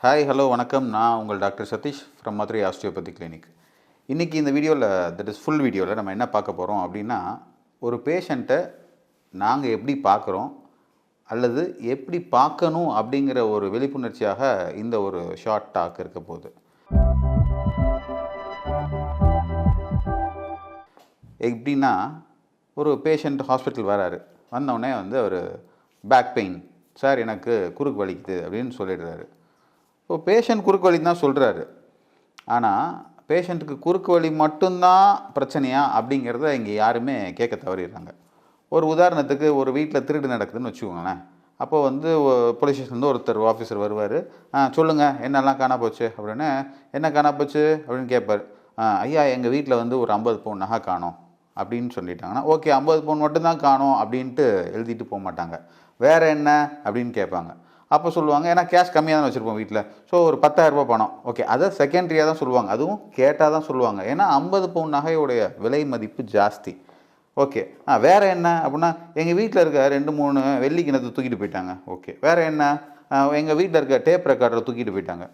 Hi hello வணக்கம். நான் உங்கள் doctor Sathish from Madurai osteopathy clinic. இன்றைக்கி இந்த வீடியோவில் தட் இஸ் ஃபுல் வீடியோவில் நம்ம என்ன பார்க்க போகிறோம் அப்படின்னா, ஒரு பேஷண்ட்டை நாங்கள் எப்படி பார்க்குறோம் அல்லது எப்படி பார்க்கணும் அப்படிங்கிற ஒரு விழிப்புணர்ச்சியாக இந்த ஒரு ஷார்ட் டாக் இருக்க போகுது. எப்படின்னா, ஒரு பேஷண்ட் ஹாஸ்பிட்டல் வராரு. வந்தவுடனே அவர் பேக் பெயின், சார் எனக்கு குறுக்கு வலிக்குது அப்படின்னு சொல்லிடுறாரு. இப்போ பேஷண்ட் குறுக்கு வலி தான் சொல்கிறாரு. ஆனால் பேஷண்ட்டுக்கு குறுக்கு வலி மட்டும்தான் பிரச்சனையா அப்படிங்கிறத இங்கே யாருமே கேட்க தவறிடுறாங்க. ஒரு உதாரணத்துக்கு, ஒரு வீட்டில் திருடு நடக்குதுன்னு வச்சுக்கோங்களேன். அப்போது போலீஸ் ஸ்டேஷன்லேருந்து ஒருத்தர் ஆஃபீஸர் வருவார். சொல்லுங்கள், என்னெல்லாம் காணா போச்சு அப்படின்னு. என்ன காணா போச்சு அப்படின்னு கேட்பார். ஐயா, எங்கள் வீட்டில் ஒரு 50 பவுன் நகை காணோம் அப்படின்னு சொல்லிட்டாங்கன்னா, ஓகே 50 பவுன் மட்டும்தான் காணோம் அப்படின்ட்டு எழுதிட்டு போக மாட்டாங்க. வேறு என்ன அப்படின்னு கேட்பாங்க. அப்போ சொல்லுவாங்க, ஏன்னா கேஷ் கம்மியாக தான் வச்சுருப்போம் வீட்டில், ஸோ ஒரு 10,000 பணம். ஓகே, அதை செகண்டரியாக தான் சொல்லுவாங்க, அதுவும் கேட்டால் தான் சொல்லுவாங்க. ஏன்னா 50 பவுன் நகையோடைய விலை மதிப்பு ஜாஸ்தி. ஓகே, வேறு என்ன அப்படின்னா, எங்கள் வீட்டில் இருக்க 2-3 வெள்ளி கிணத்தை தூக்கிட்டு போயிட்டாங்க. ஓகே, வேறு என்ன, எங்கள் வீட்டில் இருக்க டேப் ரெக்கார்டரை தூக்கிட்டு போயிட்டாங்க.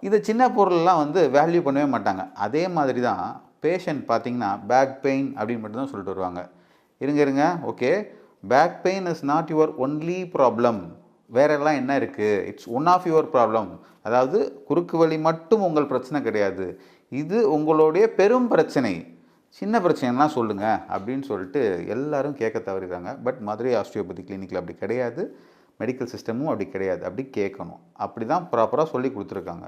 இது சின்ன பொருள்லாம் வேல்யூ பண்ணவே மாட்டாங்க. அதே மாதிரி தான் பேஷண்ட் பார்த்திங்கன்னா, பேக் பெயின் அப்படின்னு மட்டும் தான் சொல்லிட்டு வருவாங்க. இருங்க, okay, back pain is not your only problem. வேறெல்லாம் என்ன இருக்குது, it's one of your problem. அதாவது குறுக்கு வலி மட்டும் உங்கள் பிரச்சனை கிடையாது, இது உங்களுடைய பெரும் பிரச்சனை. சின்ன பிரச்சனைலாம் சொல்லுங்கள் அப்படின்னு சொல்லிட்டு எல்லோரும் கேட்க தவறிடுறாங்க. பட் மதுரை ஆஸ்டியோபதி கிளினிக்கில் அப்படி கிடையாது, மெடிக்கல் சிஸ்டமும் அப்படி கிடையாது. அப்படி கேட்கணும், அப்படி தான் ப்ராப்பராக சொல்லி கொடுத்துருக்காங்க.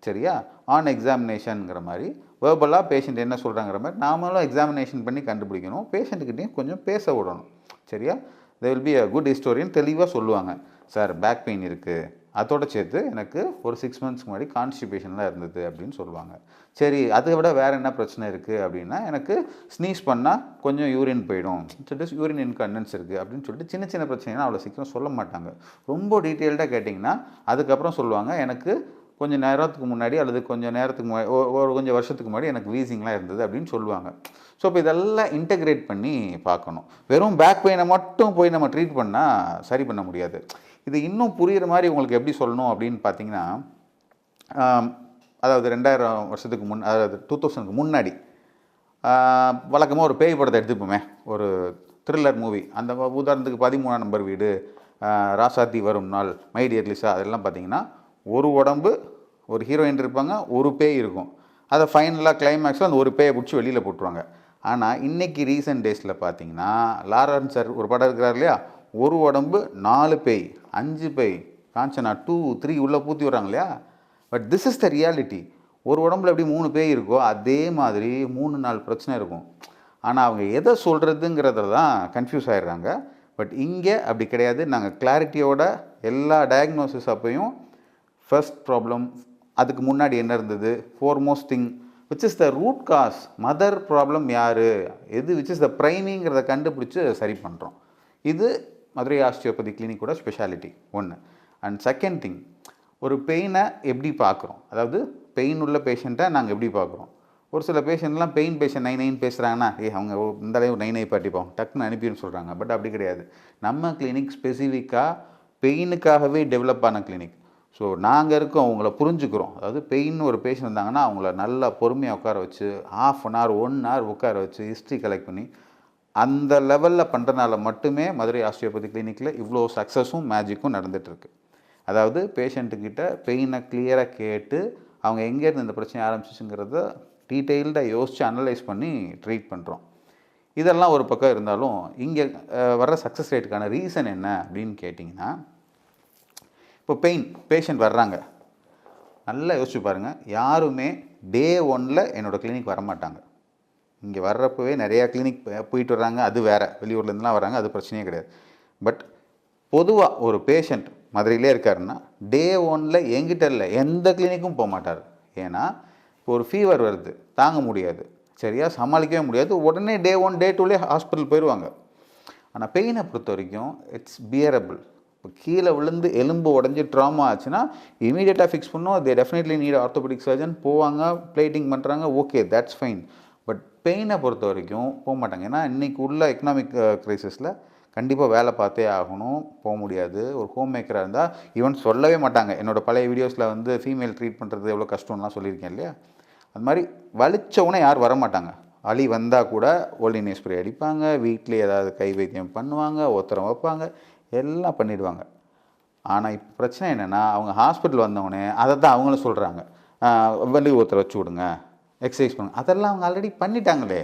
சரியா? ஆன் எக்ஸாமினேஷனுங்கிற மாதிரி வேர்பலாக பேஷண்ட் என்ன சொல்கிறாங்கிற மாதிரி நாமளும் எக்ஸாமினேஷன் பண்ணி கண்டுபிடிக்கணும். பேஷண்ட்டுக்கிட்டையும் கொஞ்சம் பேச விடணும். சரியா? They will be a good historian. தெளிவாக சொல்லுவாங்க, சார் பேக் பெயின் இருக்குது, அதோடு சேர்த்து எனக்கு ஒரு 6 மந்த்ஸ்க்கு முன்னாடி கான்ஸ்டிபேஷன்லாம் இருந்தது அப்படின்னு சொல்லுவாங்க. சரி, அதை விட வேறு என்ன பிரச்சனை இருக்குது அப்படின்னா, எனக்கு ஸ்னீஸ் பண்ணால் கொஞ்சம் யூரின் போயிடும், யூரின் இன்கண்டன்ஸ் இருக்குது அப்படின்னு சொல்லிட்டு சின்ன சின்ன பிரச்சனைனா அவ்வளோ சீக்கிரம் சொல்ல மாட்டாங்க. ரொம்ப டீட்டெயில்டாக கேட்டிங்கன்னா அதுக்கப்புறம் சொல்லுவாங்க, எனக்கு கொஞ்சம் நேரத்துக்கு முன்னாடி அல்லது கொஞ்சம் நேரத்துக்கு முன்னாடி ஒரு கொஞ்சம் வருஷத்துக்கு முன்னாடி எனக்கு வீசிங்லாம் இருந்தது அப்படின்னு சொல்லுவாங்க. ஸோ இப்போ இதெல்லாம் இன்டெகிரேட் பண்ணி பார்க்கணும். வெறும் பேக் பெயினை மட்டும் போய் நம்ம ட்ரீட் பண்ணால் சரி பண்ண முடியாது. இது இன்னும் புரிகிற மாதிரி உங்களுக்கு எப்படி சொல்லணும் அப்படின்னு பார்த்தீங்கன்னா, அதாவது 2000 வருஷத்துக்கு அதாவது 2000க்கு முன்னாடி வழக்கமாக ஒரு பேய் படத்தை எடுத்துப்போமே, ஒரு த்ரில்லர் மூவி. அந்த உதாரணத்துக்கு 13ஆம் நம்பர் வீடு, ராசாத்தி வரும் நாள், மை டியர் லிசா, அதெல்லாம் பார்த்தீங்கன்னா ஒரு உடம்பு, ஒரு ஹீரோயின் இருப்பாங்க, ஒரு பேய் இருக்கும். அதை ஃபைனலாக கிளைமேக்ஸில் அந்த ஒரு பேயை பிடிச்சி வெளியில் போட்டுருவாங்க. ஆனால் இன்றைக்கி ரீசெண்ட் டேஸில் பார்த்தீங்கன்னா, லாரன்ஸ் சார் ஒரு படம் இருக்கிறார் இல்லையா, ஒரு உடம்பு 4 பேய் 5 பேய், காஞ்சனா 2, 3 உள்ளே பூத்தி வர்றாங்க இல்லையா. But this is the reality. ஒரு உடம்புல எப்படி 3 பேய் இருக்கோ அதே மாதிரி 3-4 பிரச்சனை இருக்கும். ஆனால் அவங்க எதை சொல்கிறதுங்கிறத தான் கன்ஃபியூஸ் ஆகிடுறாங்க. பட் இங்கே அப்படி கிடையாது. நாங்கள் கிளாரிட்டியோட எல்லா டயக்னோசிஸ் அப்பையும் ஃபர்ஸ்ட் ப்ராப்ளம், அதுக்கு முன்னாடி என்ன இருந்தது, foremost thing which is the root cause, mother problem யார், எது விச் இஸ் த ப்ரைமிங்கிறத கண்டுபிடிச்சி சரி பண்ணுறோம். இது மதுரை ஆஸ்டியோபதி கிளினிக்கோட ஸ்பெஷாலிட்டி ஒன்று. அண்ட் செகண்ட் திங், ஒரு பெயினை எப்படி பார்க்குறோம், அதாவது பெயின் உள்ள பேஷண்ட்டை நாங்கள் எப்படி பார்க்குறோம். ஒரு சில பேஷண்ட்லாம் பெயின் பேஷண்ட் நைன் பேசுகிறாங்கன்னா, அவங்க இந்த அளவு நை பாட்டிப்போம் டக்குன்னு அனுப்பின்னு சொல்கிறாங்க. பட் அப்படி கிடையாது. நம்ம கிளினிக் ஸ்பெசிஃபிக்காக பெயினுக்காகவே டெவலப் ஆன கிளினிக். ஸோ நாங்கள் இருக்கோம், அவங்கள புரிஞ்சுக்கிறோம். அதாவது பெயின் ஒரு பேஷண்ட் இருந்தாங்கன்னா அவங்கள நல்லா பொறுமையாக உட்கார வச்சு ½ அன் ஹவர் 1 ஹவர் உட்கார வச்சு ஹிஸ்ட்ரி கலெக்ட் பண்ணி அந்த லெவலில் பண்ணுறனால மட்டுமே மதுரை ஆஸ்டியோபதி கிளினிக்கில் இவ்வளோ சக்ஸஸும் மேஜிக்கும் நடந்துகிட்ருக்கு. அதாவது பேஷண்ட்டுக்கிட்ட பெயினை கிளியராக கேட்டு அவங்க எங்கேருந்து இந்த பிரச்சனை ஆரம்பிச்சிச்சுங்கிறத டீட்டெயில்டாக யோசித்து அனலைஸ் பண்ணி ட்ரீட் பண்ணுறோம். இதெல்லாம் ஒரு பக்கம் இருந்தாலும் இங்கே வர்ற சக்ஸஸ் ரேட்டுக்கான ரீசன் என்ன அப்படின்னு கேட்டிங்கன்னா, இப்போ பேஷண்ட் வர்றாங்க, நல்லா யோசிச்சு பாருங்கள். யாருமே டே 1 என்னோடய கிளினிக் வரமாட்டாங்க. இங்கே வர்றப்பவே நிறையா கிளினிக் போயிட்டு வர்றாங்க, அது வேறு, வெளியூர்லேருந்துலாம் வராங்க, அது பிரச்சனையே கிடையாது. பட் பொதுவாக ஒரு பேஷண்ட் மதுரையிலே இருக்காருன்னா டே 1 எங்கிட்ட இல்லை எந்த கிளினிக்கும் போக மாட்டார். ஏன்னா இப்போ ஒரு ஃபீவர் வருது, தாங்க முடியாது, சரியாக சமாளிக்கவே முடியாது, உடனே டே 1 டே 2 ஹாஸ்பிட்டல் போயிடுவாங்க. ஆனால் பெயினை பொறுத்த வரைக்கும் இட்ஸ் பியரபிள். இப்போ கீழே விழுந்து எலும்பு உடஞ்சி ட்ராமா ஆச்சுன்னா இமீடியட்டாக ஃபிக்ஸ் பண்ணோம். தே டெஃபினெட்லி நீட் ஆர்த்தோபெடிக் சர்ஜன். போவாங்க, பிளேட்டிங் பண்ணுறாங்க, ஓகே தட்ஸ் ஃபைன். பட் பெயினை பொறுத்த வரைக்கும் போக மாட்டாங்க. ஏன்னா இன்றைக்கி உள்ள எக்கனாமிக் க்ரைசிஸில் கண்டிப்பாக வேலை பார்த்தே ஆகணும், போக முடியாது. ஒரு ஹோம் மேக்கராக இருந்தால் ஈவன் சொல்லவே மாட்டாங்க. என்னோடய பழைய வீடியோஸில் வந்து ஃபீமேல் ட்ரீட் பண்ணுறது எவ்வளோ கஷ்டம்லாம் சொல்லியிருக்கேன் இல்லையா? அது மாதிரி வலிச்சவுடனே யாரும் வரமாட்டாங்க. வலி வந்தால் கூட ஓல்டினே ஸ்ப்ரே அடிப்பாங்க, வீட்டிலே ஏதாவது கை வைத்தியம் பண்ணுவாங்க, ஒத்தரம் வைப்பாங்க, எல்லாம் பண்ணிடுவாங்க. ஆனால் இப்போ பிரச்சனை என்னென்னா, அவங்க ஹாஸ்பிட்டல் வந்தவொடனே அதை தான் அவங்களும் சொல்கிறாங்க. வலி ஒருத்தரை வச்சு விடுங்க, எக்ஸசைஸ் பண்ணுங்க. அதெல்லாம் அவங்க ஆல்ரெடி பண்ணிட்டாங்களே.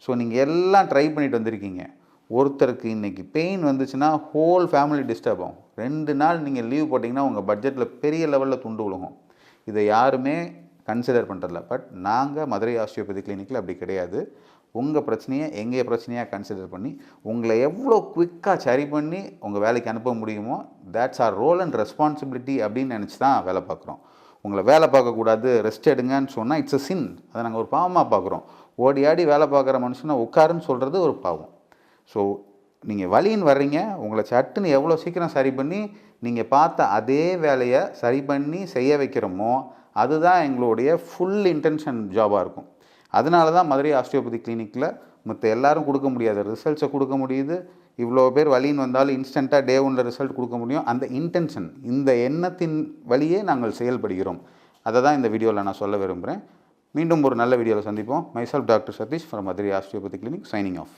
ஸோ நீங்கள் எல்லாம் ட்ரை பண்ணிட்டு வந்திருக்கீங்க. ஒருத்தருக்கு இன்றைக்கி பெயின் வந்துச்சுன்னா ஹோல் ஃபேமிலி டிஸ்டர்ப் ஆகும். 2 நாள் நீங்கள் லீவ் போட்டிங்கன்னா உங்கள் பட்ஜெட்டில் பெரிய லெவலில் துண்டு விழுகும். இதை யாருமே கன்சிடர் பண்ணுறதில்ல. பட் நாங்கள் மதுரை ஆஸ்டியோபதி கிளினிக்கில் அப்படி கிடையாது. உங்கள் பிரச்சனையை எங்கள் பிரச்சனையாக கன்சிடர் பண்ணி உங்களை எவ்வளோ குவிக்காக சரி பண்ணி உங்கள் வேலைக்கு அனுப்ப முடியுமோ, that's our role and responsibility அப்படின்னு நினச்சி தான் வேலை பார்க்குறோம். உங்களை வேலை பார்க்கக்கூடாது, ரெஸ்ட் எடுங்கன்னு சொன்னால் இட்ஸ் அ சின். அதை நாங்கள் ஒரு பாவமாக பார்க்குறோம். ஓடி ஆடி வேலை பார்க்குற மனுஷனை உட்காருன்னு சொல்கிறது ஒரு பாவம். ஸோ நீங்கள் வலின்னு வர்றீங்க, உங்களை சட்டுன்னு எவ்வளோ சீக்கிரம் சரி பண்ணி நீங்கள் பார்த்த அதே வேலையை சரி பண்ணி செய்ய வைக்கிறோமோ, அதுதான் எங்களுடைய ஃபுல் இன்டென்ஷன் ஜாபாக இருக்கும். அதனால தான் மதுரை ஆஸ்டியோபதி கிளினிக்கில் மற்ற எல்லாரும் கொடுக்க முடியாத ரிசல்ட்ஸை கொடுக்க முடியுது. இவ்வளோ பேர் வலின்னு வந்தாலும் இன்ஸ்டண்ட்டாக டே 1 ரிசல்ட் கொடுக்க முடியும். அந்த இன்டென்ஷன், இந்த எண்ணத்தின் வழியே நாங்கள் செயல்படுகிறோம். அதை தான் இந்த வீடியோவில் நான் சொல்ல விரும்புகிறேன். மீண்டும் ஒரு நல்ல வீடியோவில் சந்திப்போம். Myself doctor Sathish from Madurai osteopathy clinic, signing of.